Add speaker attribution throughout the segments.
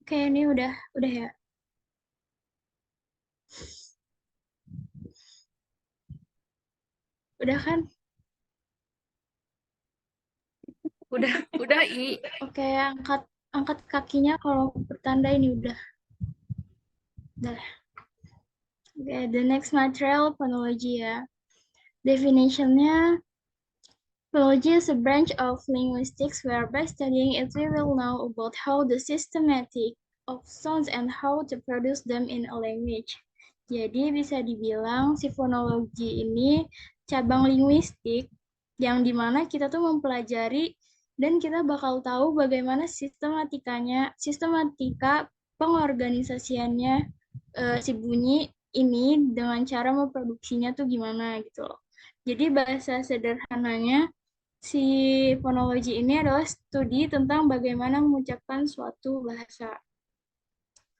Speaker 1: Oke, ini udah ya. Udah kan?
Speaker 2: Udah I.
Speaker 1: Oke, angkat angkat kakinya kalau bertanda ini udah. Udah. Oke, the next material phonology ya. Definitionnya, philology is a branch of linguistics whereby studying it we will know about how the systematic of sounds and how to produce them in a language. Jadi bisa dibilang si fonologi ini cabang linguistik yang dimana kita tuh mempelajari dan kita bakal tahu bagaimana sistematika pengorganisasiannya si bunyi ini dengan cara memproduksinya tuh gimana gitu loh. Jadi bahasa sederhananya si fonologi ini adalah studi tentang bagaimana mengucapkan suatu bahasa.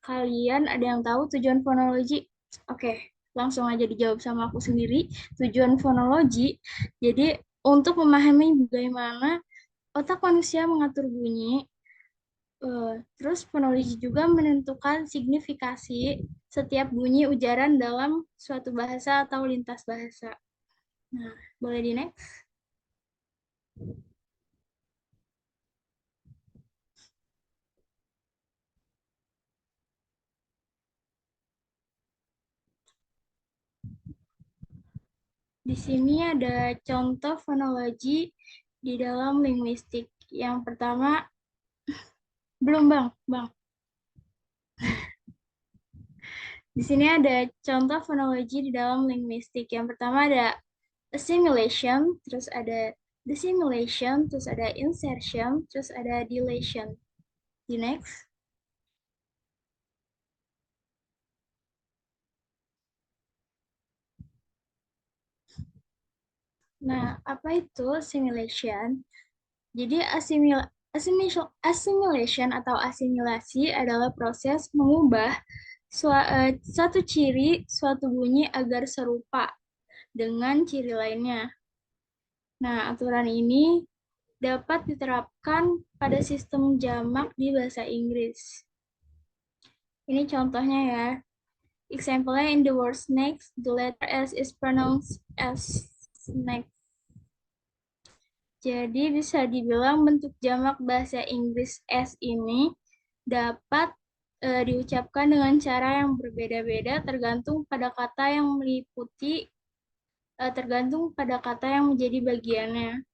Speaker 1: Kalian ada yang tahu tujuan fonologi? Oke, langsung aja dijawab sama aku sendiri. Tujuan fonologi, jadi untuk memahami bagaimana otak manusia mengatur bunyi, terus fonologi juga menentukan signifikasi setiap bunyi ujaran dalam suatu bahasa atau lintas bahasa. Nah, boleh di next? Di sini ada contoh fonologi di dalam linguistik. Yang pertama, belum Bang, Bang. Di sini ada contoh fonologi di dalam linguistik. Yang pertama ada assimilation, terus ada dissimilation, terus ada insertion, terus ada deletion. Di next. Nah, apa itu assimilation? Jadi assimilation atau asimilasi adalah proses mengubah suatu ciri suatu bunyi agar serupa dengan ciri lainnya. Nah, aturan ini dapat diterapkan pada sistem jamak di bahasa Inggris. Ini contohnya ya. Example-nya in the word snakes, the letter S is pronounced as snake. Jadi bisa dibilang bentuk jamak bahasa Inggris S ini dapat diucapkan dengan cara yang berbeda-beda tergantung pada kata yang menjadi bagiannya.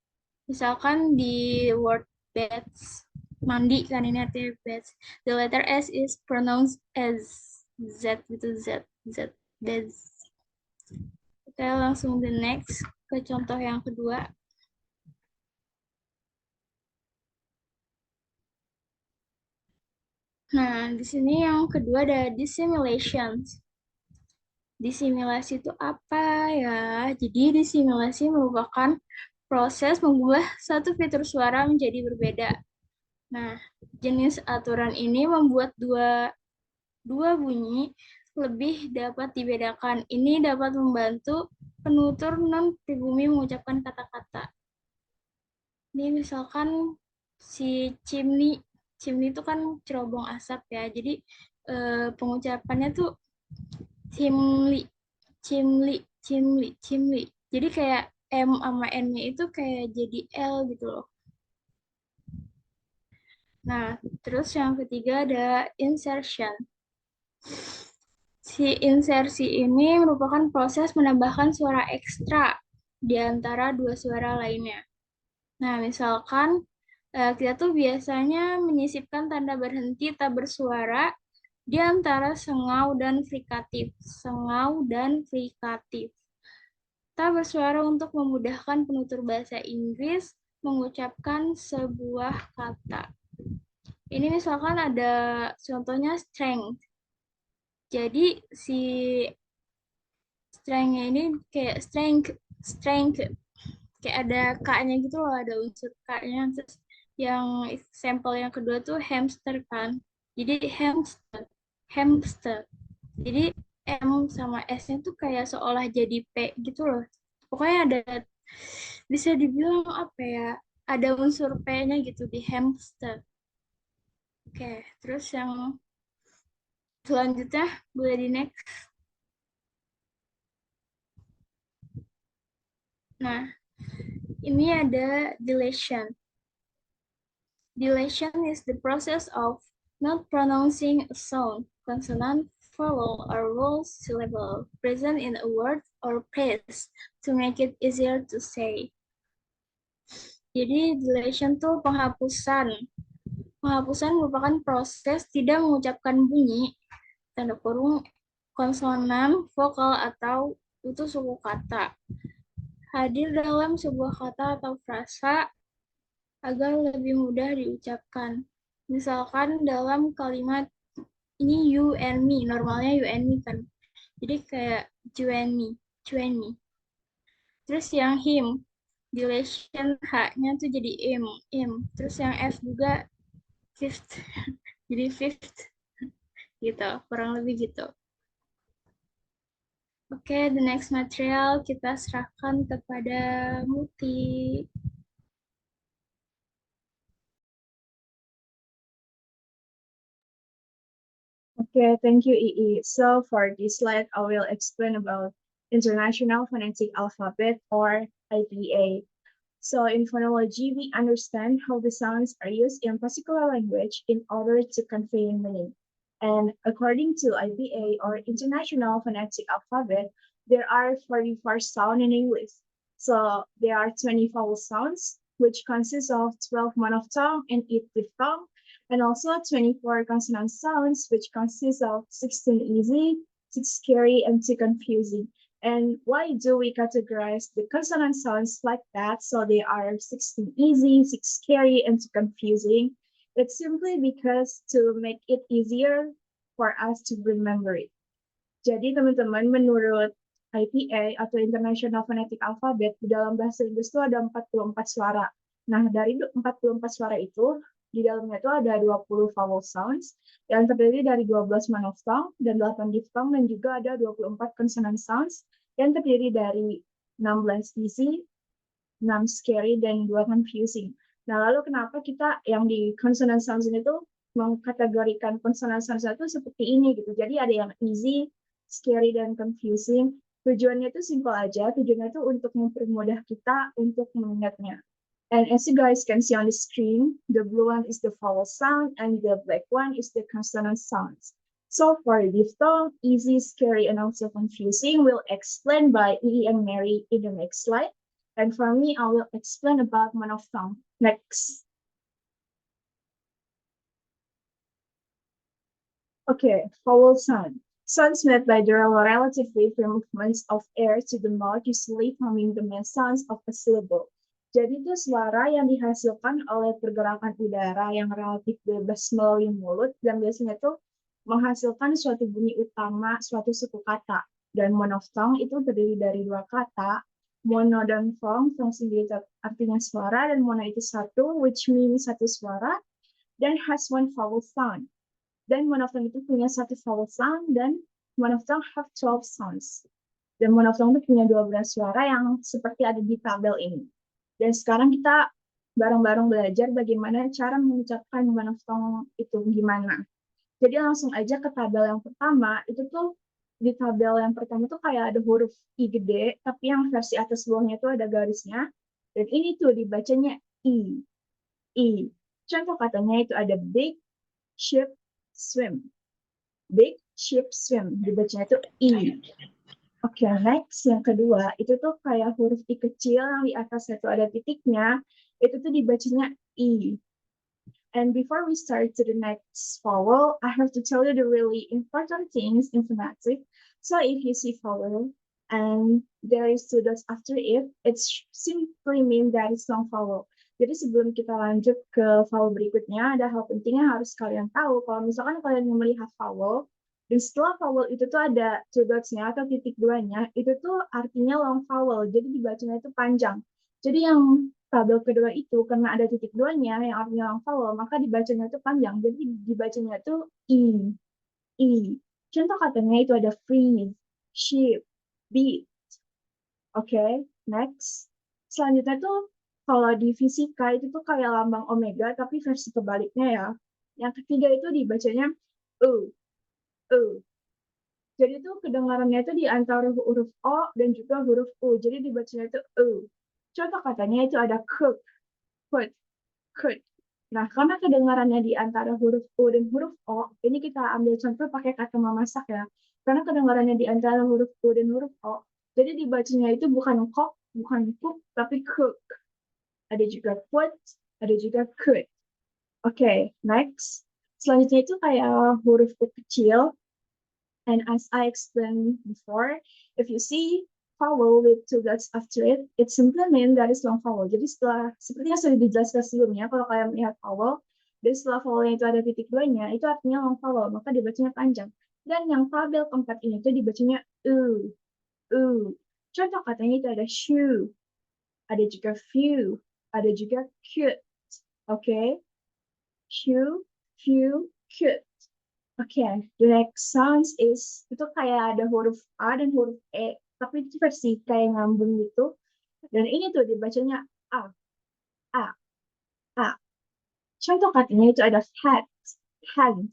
Speaker 1: Misalkan di word beds, mandi kan ini artinya beds. The letter S is pronounced as Z gitu Z beds. Oke, langsung the next ke contoh yang kedua. Nah, di sini yang kedua ada dissimilation. Disimilasi itu apa ya? Jadi disimilasi merupakan proses mengubah satu fitur suara menjadi berbeda. Nah, jenis aturan ini membuat dua bunyi lebih dapat dibedakan. Ini dapat membantu penutur non-pribumi mengucapkan kata-kata. Ini misalkan si chimney, chimney itu kan cerobong asap ya. Jadi pengucapannya tuh chimney, chimney, chimney, chimney. Jadi kayak M sama N-nya itu kayak jadi L gitu loh. Nah, terus yang ketiga ada insertion. Si insersi ini merupakan proses menambahkan suara ekstra di antara dua suara lainnya. Nah, misalkan kita tuh biasanya menyisipkan tanda berhenti tak bersuara di antara sengau dan frikatif. Sengau dan frikatif. Tak bersuara untuk memudahkan penutur bahasa Inggris mengucapkan sebuah kata. Ini misalkan ada contohnya strength. Jadi si strength-nya ini kayak strength kayak ada k-nya gitu loh, ada unsur k-nya. Terus yang sampel yang kedua tuh hamster kan. Jadi hamster. Jadi M sama S-nya tuh kayak seolah jadi P gitu loh. Pokoknya ada bisa dibilang apa ya? Ada unsur P-nya gitu di hamster. Oke, terus yang selanjutnya boleh di next. Nah, ini ada dilation. Dilation is the process of not pronouncing a sound, consonant, vowel, or vowel syllable present in a word or phrase to make it easier to say. Jadi dilation tuh penghapusan. Penghapusan merupakan proses tidak mengucapkan bunyi, tanda kurung, konsonan, vokal, atau itu suku kata. Hadir dalam sebuah kata atau frasa agar lebih mudah diucapkan. Misalkan dalam kalimat ini you and me, normalnya you and me kan. Jadi kayak you and me, you and me. Terus yang him, dilation H-nya tuh jadi im. Terus yang F juga fifth, jadi fifth gitu, kurang lebih gitu. Oke, the next material kita serahkan kepada Muti.
Speaker 3: Okay, thank you, Ii. So for this slide, I will explain about International Phonetic Alphabet or IPA. So in phonology, we understand how the sounds are used in particular language in order to convey meaning. And according to IPA or International Phonetic Alphabet, there are 44 sounds in English. So there are 20 vowel sounds, which consists of 12 monophthong and 8 diphthong, and also 24 consonant sounds, which consists of 16 easy, 6 scary, and 2 confusing. And why do we categorize the consonant sounds like that? So they are 16 easy, 6 scary, and 2 confusing. It's simply because to make it easier for us to remember it. Jadi teman-teman, menurut IPA atau International Phonetic Alphabet, di dalam bahasa Inggris itu ada 44 suara. Nah, dari 44 suara itu, di dalamnya itu ada 20 vowel sounds, yang terdiri dari 12 monophthong dan 8 diphthong, dan juga ada 24 consonant sounds, yang terdiri dari 16 easy, 6 scary, dan 2 confusing. Nah, lalu kenapa kita yang di consonant sounds ini tuh mengkategorikan consonant sounds itu seperti ini gitu. Jadi ada yang easy, scary, dan confusing. Tujuannya itu simple aja, tujuannya itu untuk mempermudah kita untuk mengingatnya. And as you guys can see on the screen, the blue one is the vowel sound and the black one is the consonant sounds. So for diphthong, easy, scary, and also confusing, we'll explain by Ii and Mary in the next slide. And for me, I will explain about monophthong. Next. Okay, vowel sound. Sounds made by the relatively free movements of air to the mouth, usually forming the main sounds of a syllable. Jadi itu suara yang dihasilkan oleh pergerakan udara yang relatif bebas melalui mulut dan biasanya itu menghasilkan suatu bunyi utama suatu suku kata. Dan monophthong itu terdiri dari dua kata, mono dan phthong. Phthong sendiri artinya suara dan mono itu satu, which means satu suara, dan has one vowel sound. Dan monophthong itu punya satu vowel sound dan monophthong have 12 sounds. Dan monophthong itu punya 12 suara yang seperti ada di tabel ini. Dan sekarang kita bareng-bareng belajar bagaimana cara mengucapkan monophthong itu gimana. Jadi langsung aja ke tabel yang pertama, itu tuh di tabel yang pertama tuh kayak ada huruf I gede, tapi yang versi atas bawahnya tuh ada garisnya. Dan ini tuh dibacanya I. I. Contoh katanya itu ada big, ship, swim. Big ship swim. Dibacanya itu I. Oke, next. Yang kedua, itu tuh kayak huruf I kecil yang di atasnya itu ada titiknya. Itu tuh dibacanya I. And before we start to the next vowel, I have to tell you the really important things in phonetic. So if you see vowel and there is two dots after it, it simply means that it's long vowel. Jadi sebelum kita lanjut ke vowel berikutnya, ada hal penting yang harus kalian tahu. Kalau misalkan kalian melihat vowel, dan setelah vowel itu tuh ada two dots-nya atau titik duanya, itu tuh artinya long vowel. Jadi dibacanya itu panjang. Jadi yang tabel kedua itu, karena ada titik duanya yang artinya long vowel, maka dibacanya itu panjang. Jadi dibacanya itu I. I. Contoh katanya itu ada freeze, sheep, beat. Oke, next. Selanjutnya tuh kalau di fisika itu tuh kayak lambang omega tapi versi kebaliknya ya. Yang ketiga itu dibacanya u, u. Jadi itu kedengarannya itu di antara huruf O dan juga huruf U. Jadi dibacanya itu U. Contoh katanya itu ada cook, put, could. Nah, karena kedengarannya di antara huruf U dan huruf O, ini kita ambil contoh pakai kata memasak ya. Karena kedengarannya di antara huruf U dan huruf O, jadi dibacanya itu bukan cook, bukan cook, tapi cook. Ada juga put, ada juga could. Oke, next. Selanjutnya itu kayak huruf U kecil. And as I explained before, if you see vowel with two dots after it, it simply means that is long vowel. Jadi setelah, seperti yang sudah dijelaskan sebelumnya, kalau kalian melihat vowel, dan setelah vowelnya itu ada titik duanya, itu artinya long vowel, maka dibacanya panjang. Dan yang tabel keempat ini itu dibacanya u. Contoh katanya itu ada shoe, ada juga few, ada juga cute. Oke, shoe, few, cute. Oke, the next sounds is, itu kayak ada huruf A dan huruf E, tapi itu versi kayak ngambung gitu. Dan ini tuh dibacanya A, A, A. Contoh katanya itu ada hat, hand,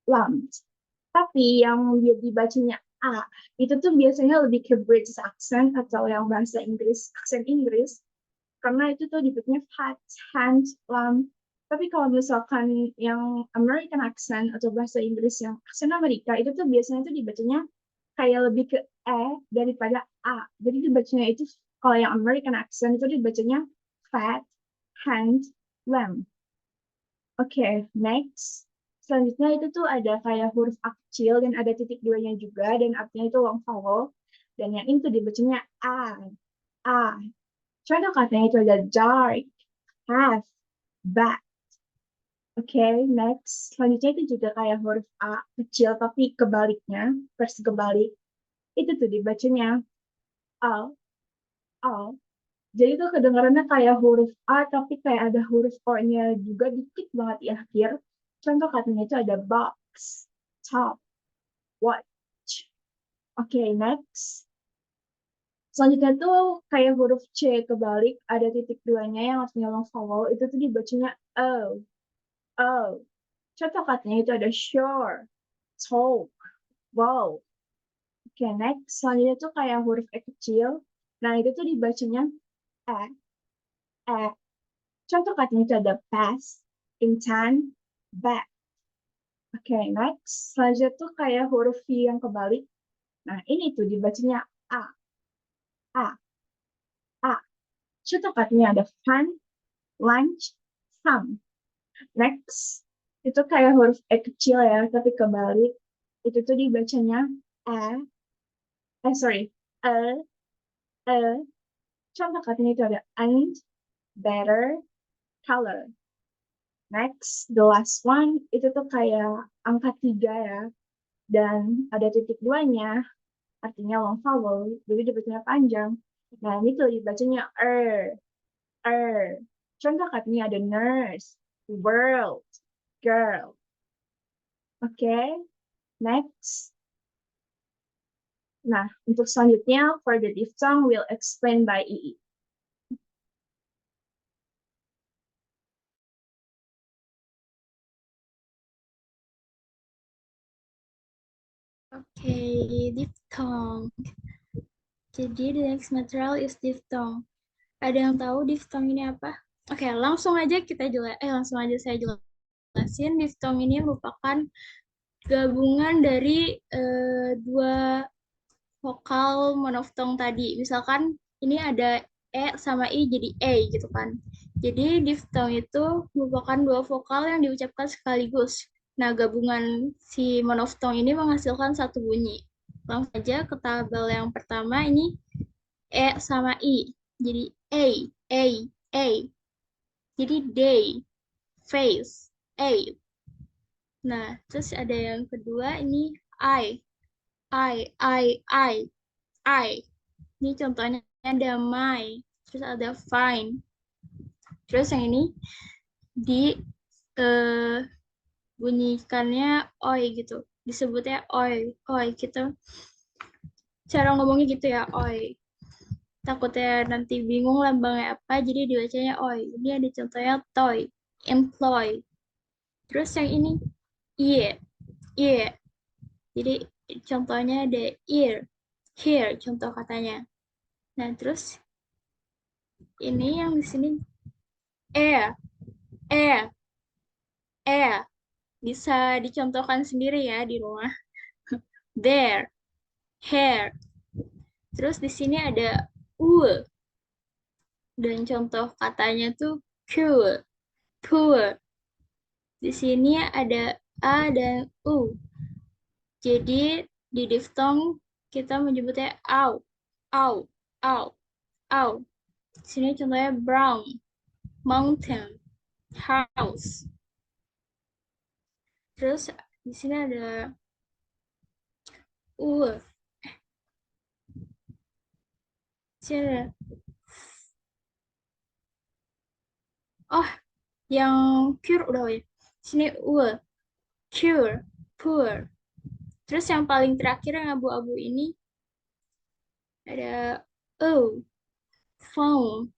Speaker 3: lump. Tapi yang dia dibacanya A, itu tuh biasanya lebih ke British accent atau yang bahasa Inggris, aksen Inggris. Karena itu tuh dibacanya hat, hand, lump. Tapi kalau misalkan yang American accent atau bahasa Inggris yang aksen Amerika, itu tuh biasanya tuh dibacanya kayak lebih ke E daripada A. Jadi dibacanya itu, kalau yang American accent itu dibacanya fat, hand, lamb. Oke, next. Selanjutnya itu tuh ada kayak huruf A kecil dan ada titik duanya juga, dan artinya itu long vowel. Dan yang itu dibacanya A. A. Contoh katanya itu ada dark, half, back. Oke, next. Selanjutnya itu juga kayak huruf A kecil tapi kebaliknya, versi kebalik. Itu tuh dibacanya A, A. Jadi tuh kedengarannya kayak huruf A tapi kayak ada huruf O-nya juga dikit banget di akhir. Contoh katanya itu ada box, top, watch. Oke, next. Selanjutnya tuh kayak huruf C kebalik, ada titik duanya yang artinya long vowel, itu tuh dibacanya O, O. Contoh katanya itu ada sure, talk, wow. Oke, next. Selanjutnya tuh kayak huruf E kecil. Nah, itu tuh dibacanya E, E. Contoh katanya itu ada pass, intend, back. Oke, next. Selanjutnya tuh kayak huruf V yang kebalik. Nah, ini tuh dibacanya A, A, A. Contoh katanya ada fun, lunch, fun. Next. Itu kayak huruf E kecil ya, tapi kebalik. Itu tuh dibacanya sorry, E, E. Contoh katanya itu ada and, better, color. Next, the last one, itu tuh kayak angka 3 ya. Dan ada titik duanya, artinya long vowel, jadi dibacanya panjang. Nah, ini tuh dibacanya er. Contoh katanya ada nurse, world, girl. Oke, next. Nah, untuk selanjutnya, for the diphthong, we'll explain by Ii.
Speaker 1: Oke, diphthong. Jadi the next material is diphthong. Ada yang tahu diphthong ini apa? Oke, langsung aja saya jelasin. Diphthong ini merupakan gabungan dari dua vokal monoftong tadi. Misalkan ini ada E sama I jadi E gitu kan. Jadi diphthong itu merupakan dua vokal yang diucapkan sekaligus. Nah, gabungan si monoftong ini menghasilkan satu bunyi. Langsung aja ke tabel yang pertama, ini E sama I. Jadi A. Jadi day, face, A. Nah, terus ada yang kedua, ini I. I. Ini contohnya damai. Terus ada fine. Terus yang ini di bunyikannya oi gitu. Disebutnya oi gitu. Cara ngomongnya gitu ya, oi. Takutnya nanti bingung lambangnya apa, jadi dibacanya oi. Ini ada contohnya toy, employ, Terus yang ini ear, ear. Jadi contohnya ada ear, here contoh katanya. Nah, terus ini yang di sini air, air, air. Bisa dicontohkan sendiri ya di rumah. There, hair. Terus di sini ada dan contoh katanya tuh cool, poor. Di sini ada a dan u. Jadi di diftong kita menyebutnya au, au, au, au. Di sini contohnya brown, mountain, house. Terus di sini ada u. Di sini ada, oh, yang pure udah ya. Di sini cure, poor. Terus yang paling terakhir yang abu-abu ini ada phone,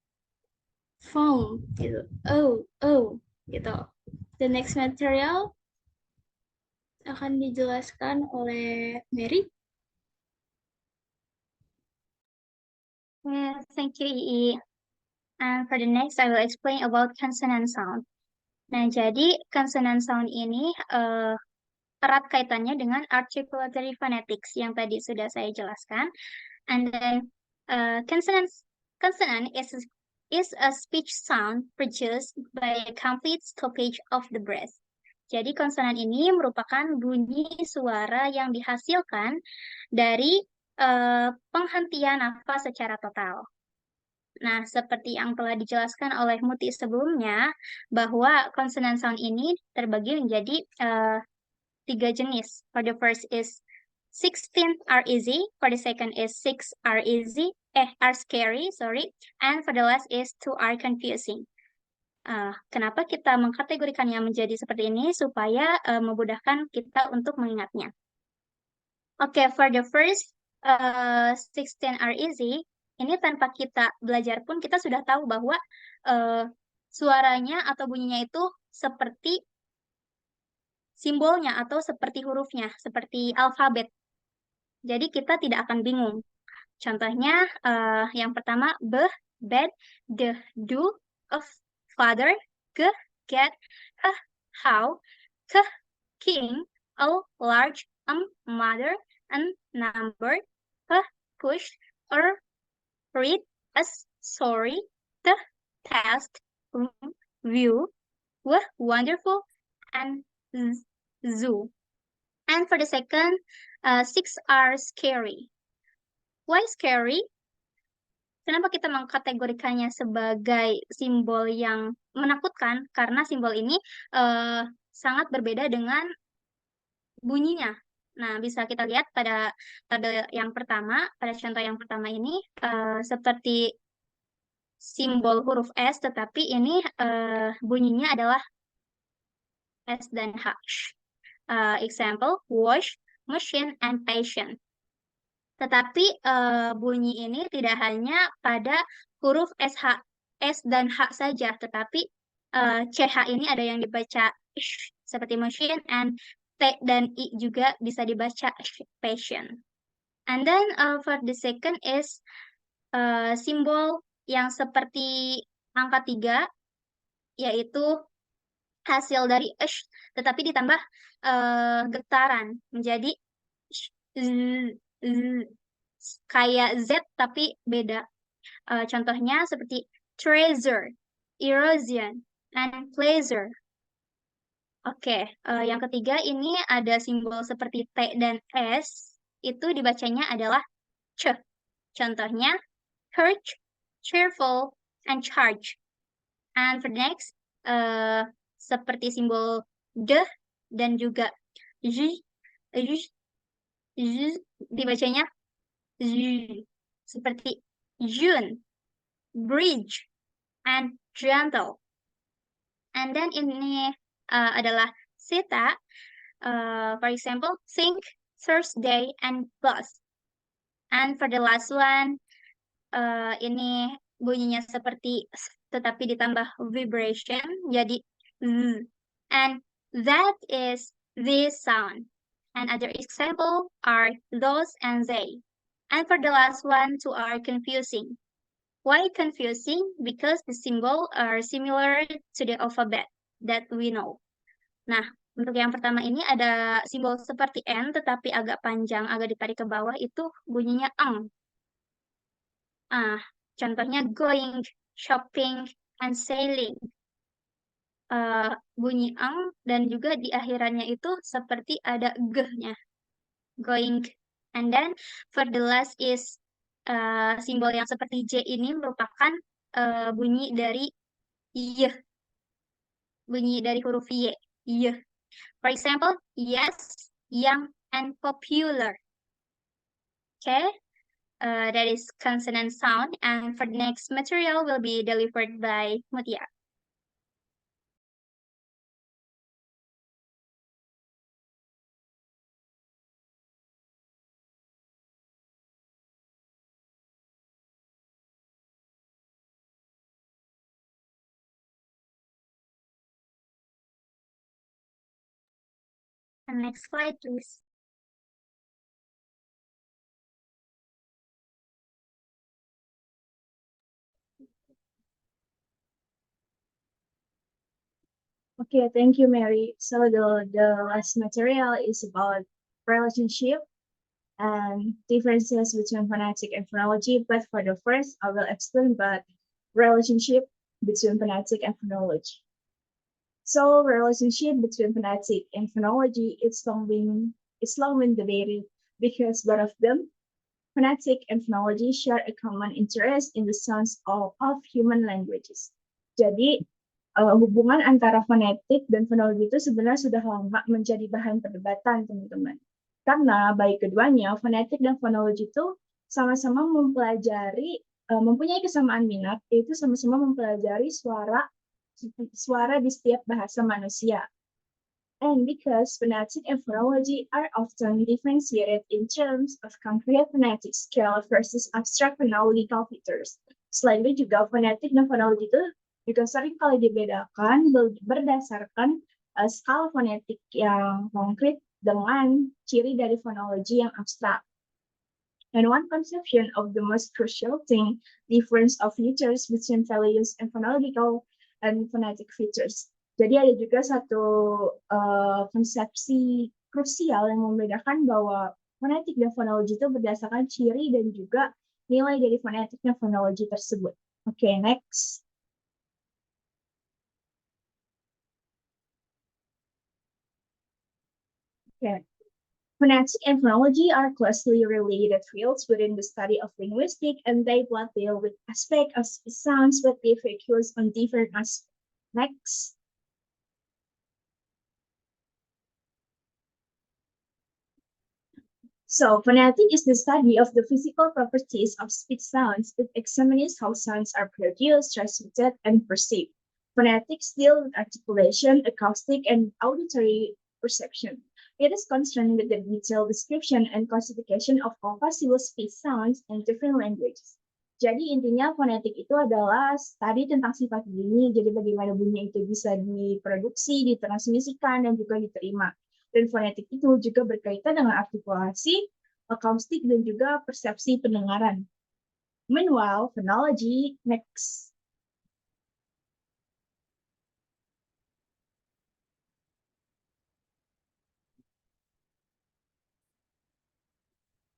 Speaker 1: phone gitu. Gitu. The next material akan dijelaskan oleh Mary.
Speaker 4: Thank you, Ii. And for the next, I will explain about consonant sound. Nah, jadi consonant sound ini erat kaitannya dengan articulatory phonetics yang tadi sudah saya jelaskan. And then consonant is a speech sound produced by a complete stoppage of the breath. Jadi konsonan ini merupakan bunyi suara yang dihasilkan dari penghentian nafas secara total. Nah, seperti yang telah dijelaskan oleh Muti sebelumnya, bahwa consonant sound ini terbagi menjadi 3 jenis. For the first is 16 are easy, for the second is 6 are are scary, and for the last is 2 are confusing. Kenapa kita mengkategorikannya menjadi seperti ini? Supaya memudahkan kita untuk mengingatnya. Oke, for the first 16 are easy, ini tanpa kita belajar pun kita sudah tahu bahwa suaranya atau bunyinya itu seperti simbolnya atau seperti hurufnya, seperti alfabet. Jadi kita tidak akan bingung. Contohnya yang pertama bed, do, of, father, get, how, king, large, mother, and number, push, or read, sorry, test, view, wonderful, and zoo. And for the second, 6 are scary. Why scary? Kenapa kita mengkategorikannya sebagai simbol yang menakutkan? Karena simbol ini sangat berbeda dengan bunyinya. Nah, bisa kita lihat pada tabel yang pertama, pada contoh yang pertama ini, seperti simbol huruf S, tetapi ini bunyinya adalah S dan H. Example, wash, machine, and patient. Tetapi bunyi ini tidak hanya pada huruf SH, S dan H saja, tetapi CH ini ada yang dibaca sh, seperti machine, and T dan I juga bisa dibaca patient. And then for the second is simbol yang seperti angka 3, yaitu hasil dari sh, tetapi ditambah getaran menjadi kayak Z tapi beda. Contohnya seperti treasure, erosion, and pleasure. Oke, yang ketiga ini ada simbol seperti T dan S, itu dibacanya adalah C. Contohnya courage, cheerful, and charge. And for the next, seperti simbol D dan juga J, dibacanya Z, seperti June, bridge, and gentle. And then ini adalah Sita, for example, think, Thursday, and bus. And for the last one, ini bunyinya seperti tetapi ditambah vibration, jadi and That is this sound. And other examples are those and they. And for the last one, two are confusing. Why confusing? Because the symbols are similar to the alphabet that we know. Nah, untuk yang pertama ini ada simbol seperti N tetapi agak panjang, agak ditarik ke bawah itu bunyinya eng. Contohnya going, shopping, and sailing. Bunyi eng dan juga di akhirannya itu seperti ada g-nya. Going. And then for the last is simbol yang seperti J ini merupakan bunyi dari Y. Bunyi dari huruf Y. Y. For example, yes, young, and popular. Okay, that is consonant sound. And for the next material will be delivered by Mutia. And next slide, please.
Speaker 3: Okay, thank you, Mary. So the last material is about relationship and differences between phonetic and phonology. But for the first, I will explain about relationship between phonetic and phonology. So relationship between phonetic and phonology is long been debated because both of them, phonetic and phonology, share a common interest in the sounds of human languages. Jadi hubungan antara fonetik dan fonologi itu sebenarnya sudah lama menjadi bahan perdebatan, teman-teman. Karena baik keduanya, fonetik dan fonologi itu sama-sama mempelajari, mempunyai kesamaan minat, yaitu sama-sama mempelajari suara di setiap bahasa manusia. And because phonetic and phonology are often differentiated in terms of concrete phonetic scale versus abstract phonological features. Selain itu juga fonetik dan fonologi itu juga sering kali dibedakan berdasarkan skala fonetik yang konkret dengan ciri dari fonologi yang abstrak. And one conception of the most crucial thing, difference of features between values and phonological and phonetic features. Jadi ada juga satu konsepsi krusial yang membedakan bahwa fonetik dan fonologi itu berdasarkan ciri dan juga nilai dari fonetik dan fonologi tersebut. Okay, next. Okay. Phonetic and phonology are closely related fields within the study of linguistics, and they both deal with aspects of sounds but they focus on different aspects. Next. So, phonetic is the study of the physical properties of speech sounds. It examines how sounds are produced, transmitted, and perceived. Phonetics deal with articulation, acoustic, and auditory perception. It is concerned with the detailed description and classification of all possible speech sounds in different languages. Jadi intinya fonetik itu adalah studi tentang sifat bunyi, jadi bagaimana bunyi itu bisa diproduksi, ditransmisikan, dan juga diterima. Dan fonetik itu juga berkaitan dengan artikulasi, akustik, dan juga persepsi pendengaran. Meanwhile, phonology, next.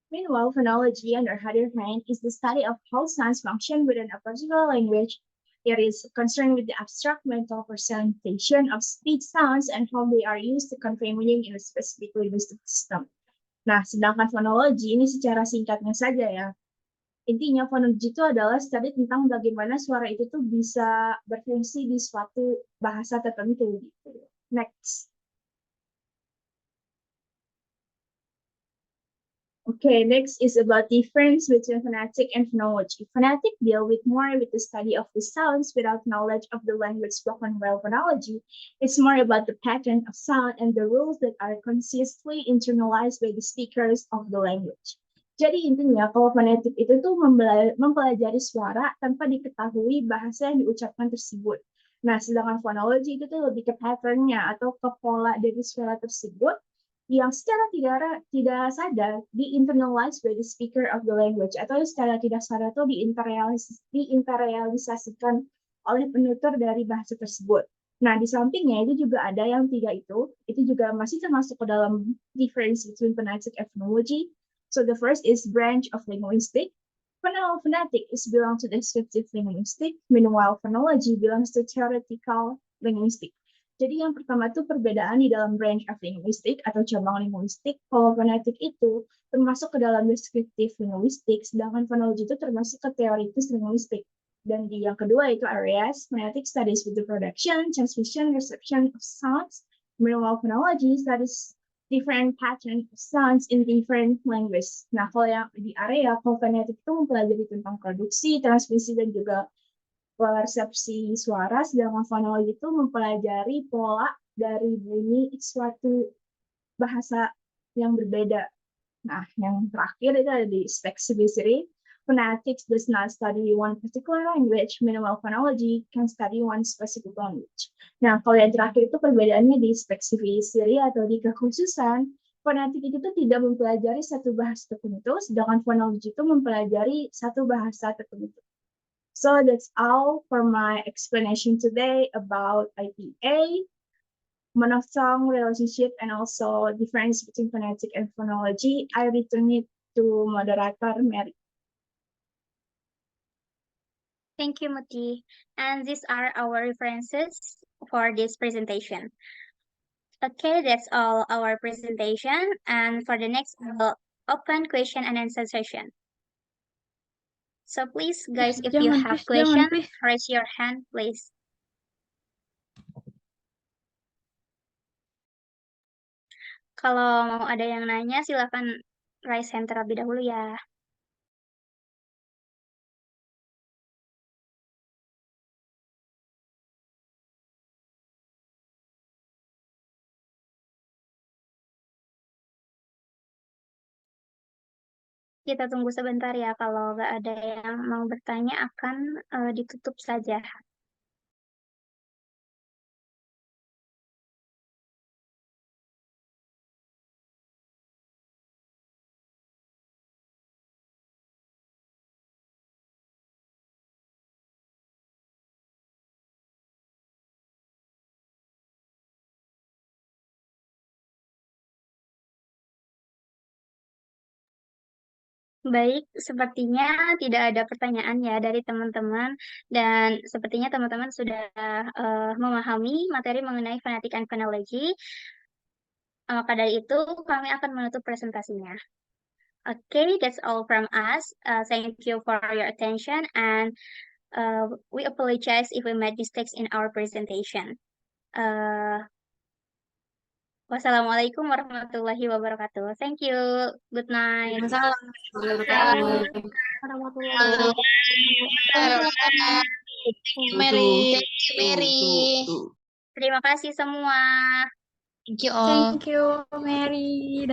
Speaker 3: Meanwhile, phonology, on the other hand, is the study of how sounds function within a particular language. It is concerned with the abstract mental presentation of speech sounds and how they are used to convey meaning in a specific linguistic system. Nah, sedangkan fonologi ini secara singkatnya saja ya. Intinya fonologi itu adalah studi tentang bagaimana suara itu tuh bisa berfungsi di suatu bahasa tertentu gitu. Next. Okay, next is about difference between phonetic and phonology. Phonetic deal with more with the study of the sounds without knowledge of the language spoken, while phonology is more about the pattern of sound and the rules that are consistently internalized by the speakers of the language. Jadi intinya kalau fonetik itu tuh mempelajari suara tanpa diketahui bahasa yang diucapkan tersebut. Nah, sedangkan phonology itu tuh lebih ke pattern-nya atau ke pola dari suara tersebut yang secara tidak sadar di-internalize by the speaker of the language atau secara tidak sadar tuh diinternalisasikan oleh penutur dari bahasa tersebut. Nah, di sampingnya itu juga ada yang tiga itu juga masih termasuk ke dalam difference between phonetic and phonology. So the first is branch of linguistic. Phonetic is belong to descriptive linguistic, meanwhile phonology belongs to theoretical linguistic. Jadi yang pertama itu perbedaan di dalam branch of linguistic atau cabang linguistik. Kalau phonetic itu termasuk ke dalam descriptive linguistic, sedangkan phonology itu termasuk ke teoritis linguistik. Dan di yang kedua itu areas, phonetic studies with the production, transmission, reception of sounds, meanwhile phonology studies different pattern of sounds in different language. Nah, kalau yang di area, kalau phonetic itu mempelajari tentang produksi, transmisi, dan juga persepsi suara, sedangkan phonology itu mempelajari pola dari bunyi suatu bahasa yang berbeda. Nah, yang terakhir itu ada di specificity. Phonetics does not study one particular language, meanwhile phonology can study one specific language. Nah, kalau yang terakhir itu perbedaannya di specificity atau di kekhususan. Phonetic itu tuh tidak mempelajari satu bahasa tertentu, sedangkan phonology itu mempelajari satu bahasa tertentu. So that's all for my explanation today about IPA, monophthong relationship, and also difference between phonetic and phonology. I return it to moderator Mary.
Speaker 4: Thank you, Muti. And these are our references for this presentation. Okay, that's all our presentation. And for the next, we'll open question and answer session. So please, guys, if you have questions, raise your hand, please. Kalau mau ada yang nanya, silakan raise hand terlebih dahulu ya. Kita tunggu sebentar ya, kalau nggak ada yang mau bertanya akan ditutup saja. Baik, sepertinya tidak ada pertanyaan ya dari teman-teman, dan sepertinya teman-teman sudah memahami materi mengenai phonetic and phonology. Maka dari itu, kami akan menutup presentasinya. Okay, that's all from us. Thank you for your attention, and we apologize if we made mistakes in our presentation. Wassalamualaikum warahmatullahi wabarakatuh. Thank you. Good night.
Speaker 2: Assalamualaikum warahmatullahi wabarakatuh.
Speaker 5: Mary. Thank you, Mary.
Speaker 4: Terima kasih semua.
Speaker 5: Thank you all.
Speaker 1: Thank you, Mary.